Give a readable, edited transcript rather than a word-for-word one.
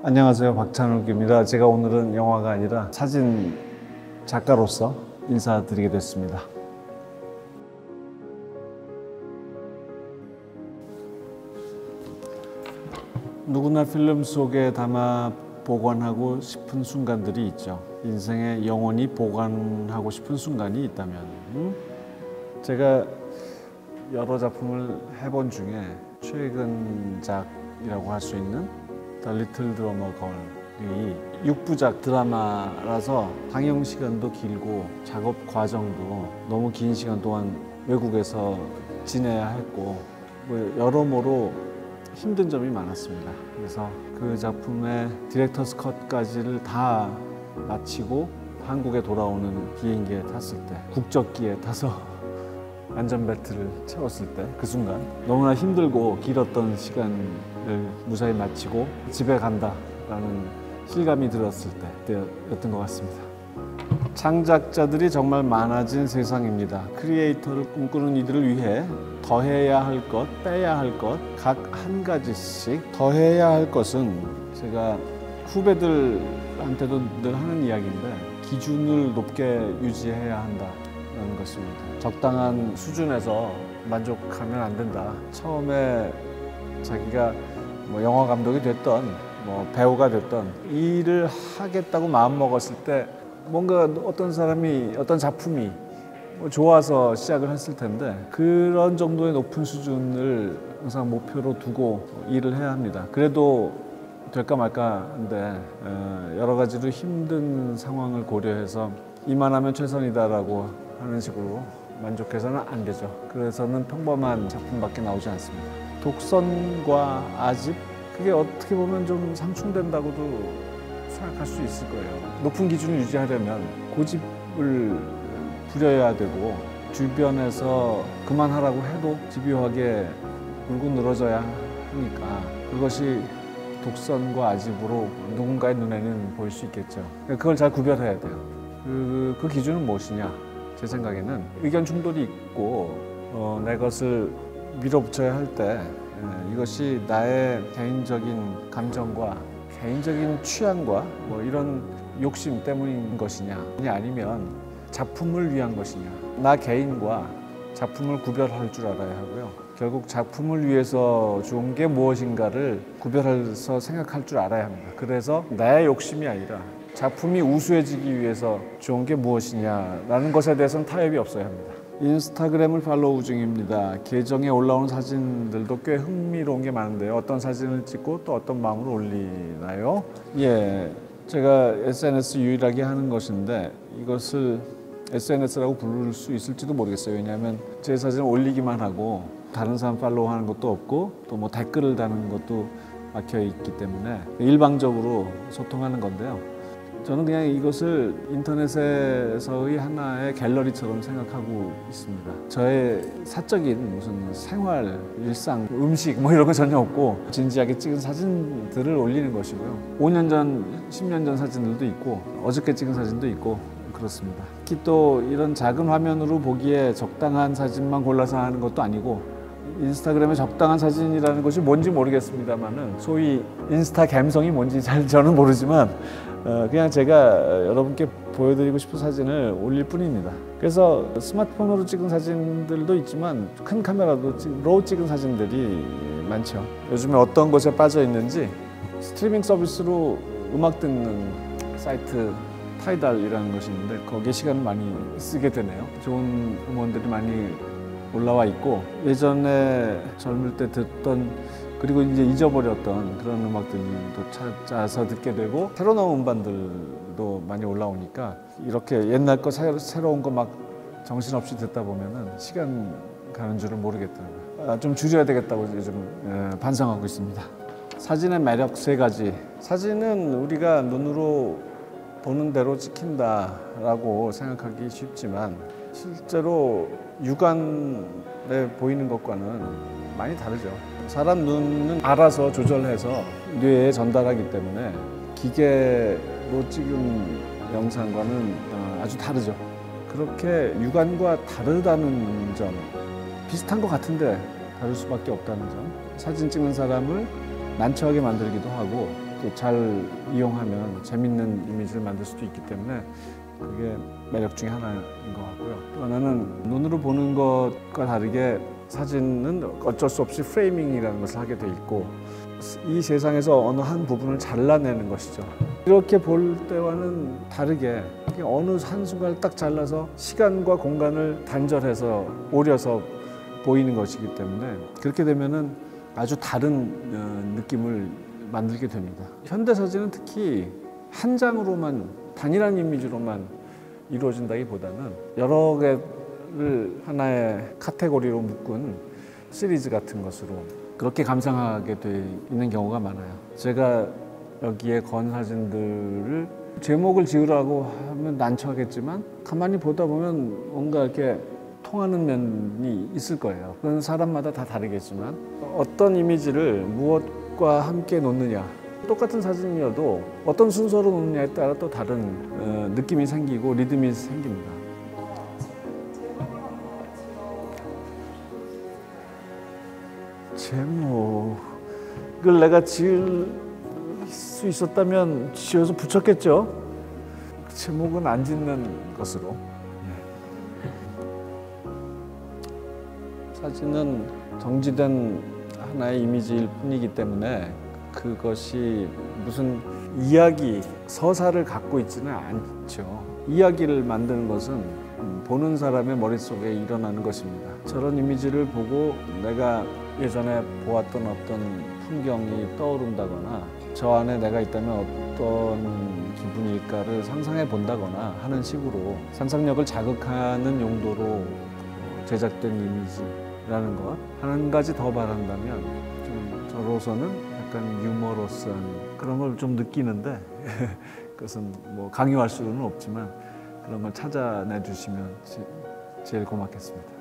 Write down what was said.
안녕하세요, 박찬욱입니다. 제가 오늘은 영화가 아니라 사진 작가로서 인사드리게 됐습니다. 누구나 필름 속에 담아 보관하고 싶은 순간들이 있죠. 인생에 영원히 보관하고 싶은 순간이 있다면 제가 여러 작품을 해본 중에 최근작이라고 할 수 있는 The Little Drummer Girl이 6부작 드라마라서 상영 시간도 길고 작업 과정도 너무 긴 시간 동안 외국에서 지내야 했고 여러모로 힘든 점이 많았습니다. 그래서 그 작품의 디렉터스 컷까지를 다 마치고 한국에 돌아오는 비행기에 탔을 때, 국적기에 타서 안전벨트를 채웠을 때 그 순간 너무나 힘들고 길었던 시간을 무사히 마치고 집에 간다라는 실감이 들었을 때였던 것 같습니다. 창작자들이 정말 많아진 세상입니다. 크리에이터를 꿈꾸는 이들을 위해 더해야 할 것, 빼야 할 것, 각 한 가지씩 더해야 할 것은 제가 후배들한테도 늘 하는 이야기인데 기준을 높게 유지해야 한다는 것입니다. 적당한 수준에서 만족하면 안 된다. 처음에 자기가 영화 감독이 됐던 배우가 됐던 일을 하겠다고 마음먹었을 때 뭔가 어떤 사람이 어떤 작품이 좋아서 시작을 했을 텐데 그런 정도의 높은 수준을 항상 목표로 두고 일을 해야 합니다. 그래도 될까 말까 한데 여러 가지로 힘든 상황을 고려해서 이만하면 최선이다라고 하는 식으로 만족해서는 안 되죠. 그래서는 평범한 작품밖에 나오지 않습니다. 독선과 아집 그게 어떻게 보면 좀 상충된다고도 생각할 수 있을 거예요. 높은 기준을 유지하려면 고집을 부려야 되고 주변에서 그만하라고 해도 집요하게 물고 늘어져야 하니까 그것이 독선과 아집으로 누군가의 눈에는 보일 수 있겠죠. 그걸 잘 구별해야 돼요. 그 기준은 무엇이냐? 제 생각에는 의견 충돌이 있고 내 것을 밀어붙여야 할 때 이것이 나의 개인적인 감정과 개인적인 취향과 이런 욕심 때문인 것이냐 아니면 작품을 위한 것이냐 나 개인과 작품을 구별할 줄 알아야 하고요. 결국 작품을 위해서 좋은 게 무엇인가를 구별해서 생각할 줄 알아야 합니다. 그래서 나의 욕심이 아니라 작품이 우수해지기 위해서 좋은 게 무엇이냐라는 것에 대해서는 타협이 없어야 합니다. 인스타그램을 팔로우 중입니다. 계정에 올라오는 사진들도 꽤 흥미로운 게 많은데요. 어떤 사진을 찍고 또 어떤 마음으로 올리나요? 예, 제가 SNS 유일하게 하는 것인데 이것을 SNS라고 부를 수 있을지도 모르겠어요. 왜냐하면 제 사진을 올리기만 하고 다른 사람 팔로우하는 것도 없고 또 댓글을 다는 것도 막혀 있기 때문에 일방적으로 소통하는 건데요. 저는 그냥 이것을 인터넷에서의 하나의 갤러리처럼 생각하고 있습니다. 저의 사적인 무슨 생활, 일상, 음식 이런 거 전혀 없고 진지하게 찍은 사진들을 올리는 것이고요. 5년 전, 10년 전 사진들도 있고 어저께 찍은 사진도 있고 그렇습니다. 특히 또 이런 작은 화면으로 보기에 적당한 사진만 골라서 하는 것도 아니고 인스타그램에 적당한 사진이라는 것이 뭔지 모르겠습니다만은 소위 인스타 감성이 뭔지 잘 저는 모르지만 그냥 제가 여러분께 보여드리고 싶은 사진을 올릴 뿐입니다. 그래서 스마트폰으로 찍은 사진들도 있지만 큰 카메라로 찍은 사진들이 많죠. 요즘에 어떤 것에 빠져 있는지 스트리밍 서비스로 음악 듣는 사이트 타이달이라는 것이 있는데 거기에 시간을 많이 쓰게 되네요. 좋은 음원들이 많이 올라와 있고 예전에 젊을 때 듣던 그리고 이제 잊어버렸던 그런 음악들도 찾아서 듣게 되고 새로 나온 음반들도 많이 올라오니까 이렇게 옛날 거 새로운 거 막 정신없이 듣다 보면은 시간 가는 줄을 모르겠더라고요. 좀 줄여야 되겠다고 요즘 반성하고 있습니다. 사진의 매력 3가지. 사진은 우리가 눈으로 보는 대로 찍힌다라고 생각하기 쉽지만 실제로 육안에 보이는 것과는 많이 다르죠. 사람 눈은 알아서 조절해서 뇌에 전달하기 때문에 기계로 찍은 영상과는 아주 다르죠. 그렇게 육안과 다르다는 점, 비슷한 것 같은데 다를 수밖에 없다는 점, 사진 찍는 사람을 난처하게 만들기도 하고 또 잘 이용하면 재밌는 이미지를 만들 수도 있기 때문에 그게 매력 중에 하나인 것 같고요. 또 하나는 눈으로 보는 것과 다르게 사진은 어쩔 수 없이 프레이밍이라는 것을 하게 돼 있고 이 세상에서 어느 한 부분을 잘라내는 것이죠. 이렇게 볼 때와는 다르게 어느 한순간을 딱 잘라서 시간과 공간을 단절해서 오려서 보이는 것이기 때문에 그렇게 되면은 아주 다른 느낌을 만들게 됩니다. 현대사진은 특히 한 장으로만 단일한 이미지로만 이루어진다기보다는 여러 개를 하나의 카테고리로 묶은 시리즈 같은 것으로 그렇게 감상하게 돼 있는 경우가 많아요. 제가 여기에 건 사진들을 제목을 지으라고 하면 난처하겠지만 가만히 보다 보면 뭔가 이렇게 통하는 면이 있을 거예요. 그건 사람마다 다 다르겠지만 어떤 이미지를 무엇과 함께 놓느냐, 똑같은 사진이어도 어떤 순서로 놓느냐에 따라 또 다른 느낌이 생기고 리듬이 생깁니다. 제목을 내가 지을 수 있었다면 지어서 붙였겠죠. 제목은 안 짓는 것으로. 사진은 정지된 하나의 이미지일 뿐이기 때문에 그것이 무슨 이야기, 서사를 갖고 있지는 않죠. 이야기를 만드는 것은 보는 사람의 머릿속에 일어나는 것입니다. 저런 이미지를 보고 내가 예전에 보았던 어떤 풍경이 떠오른다거나 저 안에 내가 있다면 어떤 기분일까를 상상해 본다거나 하는 식으로 상상력을 자극하는 용도로 제작된 이미지라는 것. 한 가지 더 바란다면 좀 저로서는 약간 유머러스한 그런 걸 좀 느끼는데 그것은 뭐 강요할 수는 없지만 그런 걸 찾아내 주시면 제일 고맙겠습니다.